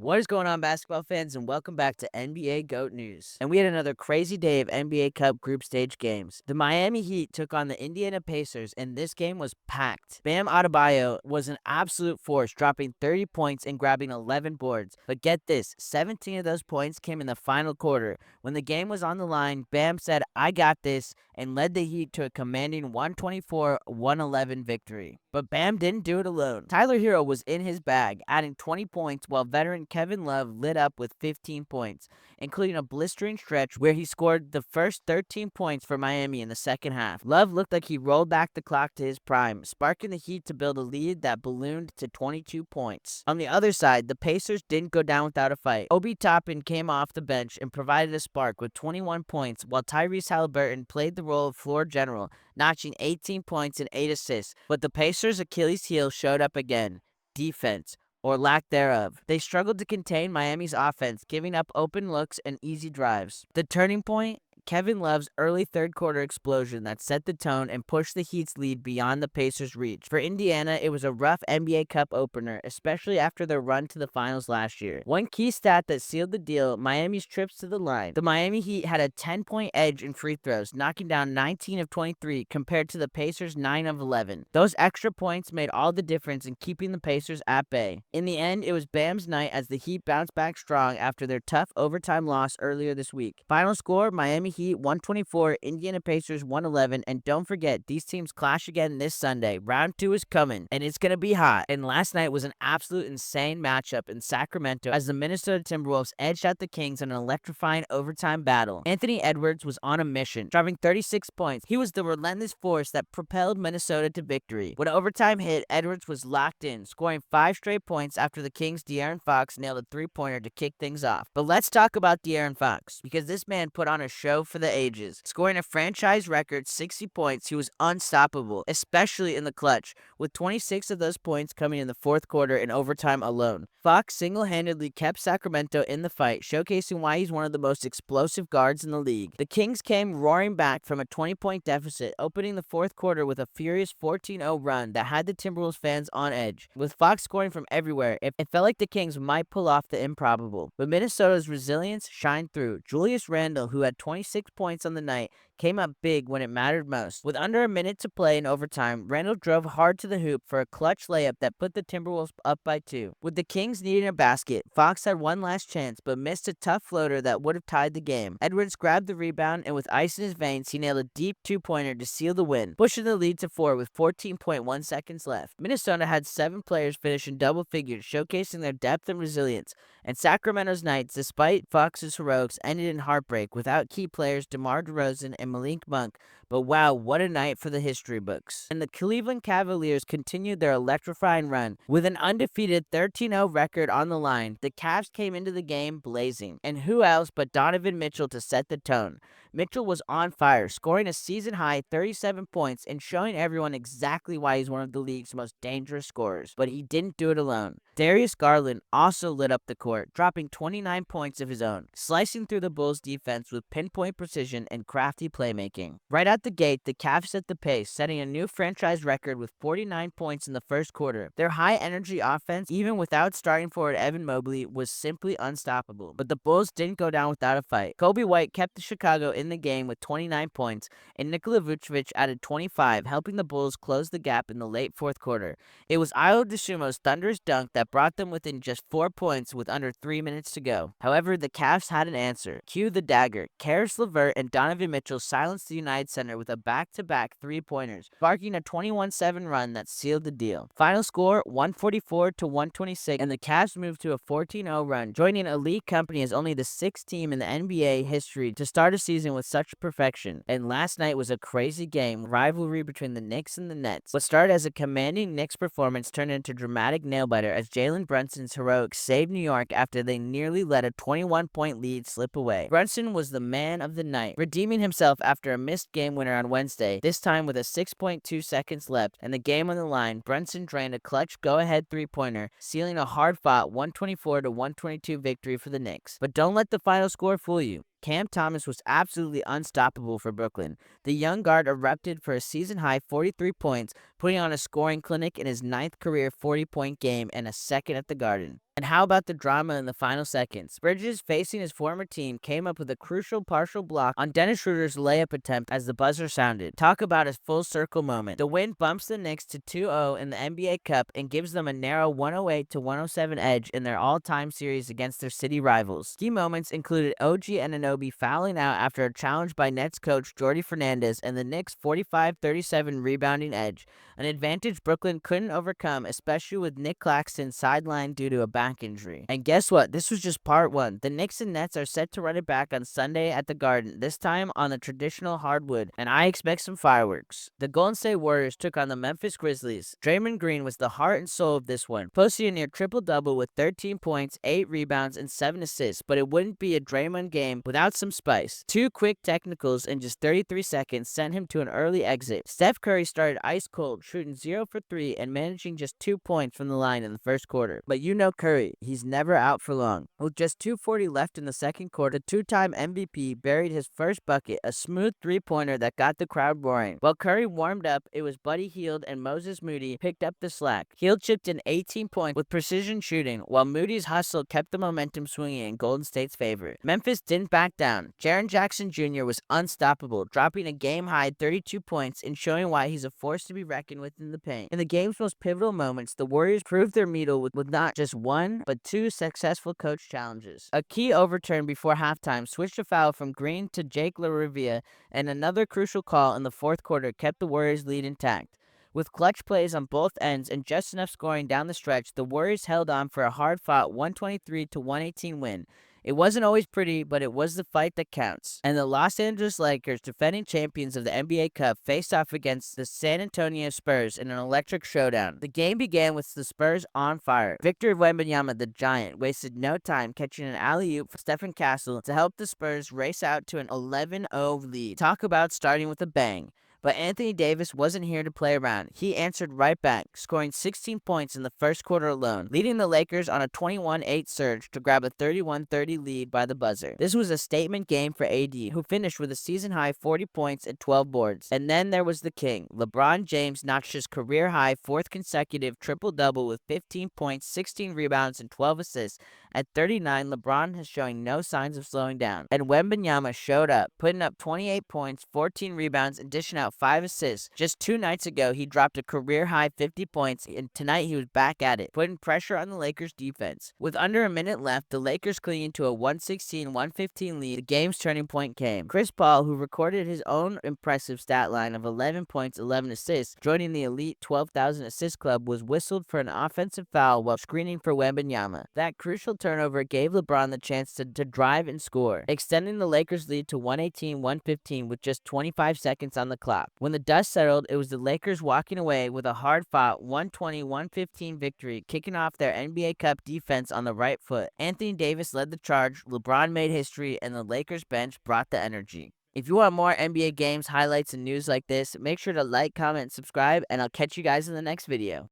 What is going on, basketball fans, and welcome back to NBA GOAT News. And we had another crazy day of NBA Cup group stage games. The Miami Heat took on the Indiana Pacers, and this game was packed. Bam Adebayo was an absolute force, dropping 30 points and grabbing 11 boards. But get this, 17 of those points came in the final quarter. When the game was on the line, Bam said, "I got this," and led the Heat to a commanding 124-111 victory. But Bam didn't do it alone. Tyler Hero was in his bag, adding 20 points, while veteran Kevin Love lit up with 15 points, including a blistering stretch where he scored the first 13 points for Miami in the second half. Love looked like he rolled back the clock to his prime, sparking the Heat to build a lead that ballooned to 22 points. On the other side, the Pacers didn't go down without a fight. Obi Toppin came off the bench and provided a spark with 21 points, while Tyrese Halliburton played the role of floor general, notching 18 points and 8 assists. But the Pacers' Achilles heel showed up again: defense, or lack thereof. They struggled to contain Miami's offense, giving up open looks and easy drives. The turning point? Kevin Love's early third-quarter explosion that set the tone and pushed the Heat's lead beyond the Pacers' reach. For Indiana, it was a rough NBA Cup opener, especially after their run to the finals last year. One key stat that sealed the deal: Miami's trips to the line. The Miami Heat had a 10-point edge in free throws, knocking down 19 of 23 compared to the Pacers' 9 of 11. Those extra points made all the difference in keeping the Pacers at bay. In the end, it was Bam's night as the Heat bounced back strong after their tough overtime loss earlier this week. Final score: Miami Heat 124, Indiana Pacers 111, and don't forget, these teams clash again this Sunday. Round 2 is coming, and it's going to be hot. And last night was an absolute insane matchup in Sacramento as the Minnesota Timberwolves edged out the Kings in an electrifying overtime battle. Anthony Edwards was on a mission, dropping 36 points. He was the relentless force that propelled Minnesota to victory. When overtime hit, Edwards was locked in, scoring 5 straight points after the Kings' De'Aaron Fox nailed a three-pointer to kick things off. But let's talk about De'Aaron Fox, because this man put on a show for the ages. Scoring a franchise record 60 points, he was unstoppable, especially in the clutch, with 26 of those points coming in the fourth quarter in overtime alone. Fox single-handedly kept Sacramento in the fight, showcasing why he's one of the most explosive guards in the league. The Kings came roaring back from a 20-point deficit, opening the fourth quarter with a furious 14-0 run that had the Timberwolves fans on edge. With Fox scoring from everywhere, it felt like the Kings might pull off the improbable. But Minnesota's resilience shined through. Julius Randle, who had 26 points on the night, came up big when it mattered most. With under a minute to play in overtime, Randle drove hard to the hoop for a clutch layup that put the Timberwolves up by 2. With the Kings needing a basket, Fox had one last chance but missed a tough floater that would have tied the game. Edwards grabbed the rebound, and with ice in his veins, he nailed a deep two-pointer to seal the win, pushing the lead to 4 with 14.1 seconds left. Minnesota had 7 players finish in double figures, showcasing their depth and resilience. And Sacramento's nights, despite Fox's heroics, ended in heartbreak without key players DeMar DeRozan and Malik Monk. But wow, what a night for the history books. And the Cleveland Cavaliers continued their electrifying run. With an undefeated 13-0 record on the line, the Cavs came into the game blazing. And who else but Donovan Mitchell to set the tone? Mitchell was on fire, scoring a season-high 37 points and showing everyone exactly why he's one of the league's most dangerous scorers. But he didn't do it alone. Darius Garland also lit up the court, dropping 29 points of his own, slicing through the Bulls' defense with pinpoint precision and crafty playmaking. Right out the gate, the Cavs set the pace, setting a new franchise record with 49 points in the first quarter. Their high-energy offense, even without starting forward Evan Mobley, was simply unstoppable. But the Bulls didn't go down without a fight. Kobe White kept the Chicago in the game with 29 points, and Nikola Vucevic added 25, helping the Bulls close the gap in the late fourth quarter. It was Ayo Dosunmu's thunderous dunk that brought them within just 4 points with under 3 minutes to go. However, the Cavs had an answer. Cue the dagger. Karis LeVert and Donovan Mitchell silenced the United Center with a back-to-back three-pointers, sparking a 21-7 run that sealed the deal. Final score: 144-126, and the Cavs moved to a 14-0 run, joining elite company as only the 6th team in the NBA history to start a season with such perfection. And last night was a crazy game, rivalry between the Knicks and the Nets. What started as a commanding Knicks performance turned into a dramatic nail-biter as Jalen Brunson's heroics saved New York after they nearly let a 21-point lead slip away. Brunson was the man of the night, redeeming himself after a missed game winner on Wednesday, this time with a 6.2 seconds left and the game on the line. Brunson drained a clutch go-ahead three-pointer, sealing a hard-fought 124-122 victory for the Knicks. But don't let the final score fool you. Cam Thomas was absolutely unstoppable for Brooklyn. The young guard erupted for a season-high 43 points, putting on a scoring clinic in his 9th career 40-point game and a second at the Garden. And how about the drama in the final seconds? Bridges, facing his former team, came up with a crucial partial block on Dennis Schroeder's layup attempt as the buzzer sounded. Talk about a full circle moment. The win bumps the Knicks to 2-0 in the NBA Cup and gives them a narrow 108-107 edge in their all-time series against their city rivals. Key moments included OG Anunoby fouling out after a challenge by Nets coach Jordi Fernandez and the Knicks' 45-37 rebounding edge, an advantage Brooklyn couldn't overcome, especially with Nick Claxton sidelined due to a back injury. And guess what? This was just part one. The Knicks and Nets are set to run it back on Sunday at the Garden, this time on the traditional hardwood, and I expect some fireworks. The Golden State Warriors took on the Memphis Grizzlies. Draymond Green was the heart and soul of this one, posting a near triple-double with 13 points, 8 rebounds, and 7 assists, but it wouldn't be a Draymond game without some spice. 2 quick technicals in just 33 seconds sent him to an early exit. Steph Curry started ice cold, shooting 0 for 3 and managing just 2 points from the line in the first quarter. But you know Curry, he's never out for long. With just 2:40 left in the second quarter, two-time MVP buried his first bucket, a smooth three-pointer that got the crowd roaring. While Curry warmed up, it was Buddy Hield and Moses Moody picked up the slack. Hield chipped in 18 points with precision shooting, while Moody's hustle kept the momentum swinging in Golden State's favor. Memphis didn't back down. Jaren Jackson Jr. was unstoppable, dropping a game-high 32 points and showing why he's a force to be reckoned with in the paint. In the game's most pivotal moments, the Warriors proved their mettle with not just one, but 2 successful coach challenges. A key overturn before halftime switched a foul from Green to Jake LaRivia, and another crucial call in the fourth quarter kept the Warriors' lead intact. With clutch plays on both ends and just enough scoring down the stretch, the Warriors held on for a hard-fought 123-118 win. It wasn't always pretty, but it was the fight that counts. And the Los Angeles Lakers, defending champions of the NBA Cup, faced off against the San Antonio Spurs in an electric showdown. The game began with the Spurs on fire. Victor Wembanyama, the Giant, wasted no time catching an alley-oop for Stephen Castle to help the Spurs race out to an 11-0 lead. Talk about starting with a bang. But Anthony Davis wasn't here to play around. He answered right back, scoring 16 points in the first quarter alone, leading the Lakers on a 21-8 surge to grab a 31-30 lead by the buzzer. This was a statement game for AD, who finished with a season-high 40 points and 12 boards. And then there was the king. LeBron James notched his career-high 4th consecutive triple-double with 15 points, 16 rebounds, and 12 assists. At 39, LeBron is showing no signs of slowing down. And Wembanyama showed up, putting up 28 points, 14 rebounds, and dishing out 5 assists. Just 2 nights ago, he dropped a career-high 50 points, and tonight he was back at it, putting pressure on the Lakers' defense. With under a minute left, the Lakers clinging to a 116-115 lead, the game's turning point came. Chris Paul, who recorded his own impressive stat line of 11 points, 11 assists, joining the elite 12,000 assist club, was whistled for an offensive foul while screening for Wembanyama. That crucial turnover gave LeBron the chance to drive and score, extending the Lakers' lead to 118-115 with just 25 seconds on the clock. When the dust settled, it was the Lakers walking away with a hard-fought 120-115 victory, kicking off their NBA Cup defense on the right foot. Anthony Davis led the charge, LeBron made history, and the Lakers bench brought the energy. If you want more NBA games, highlights, and news like this, make sure to like, comment, and subscribe, and I'll catch you guys in the next video.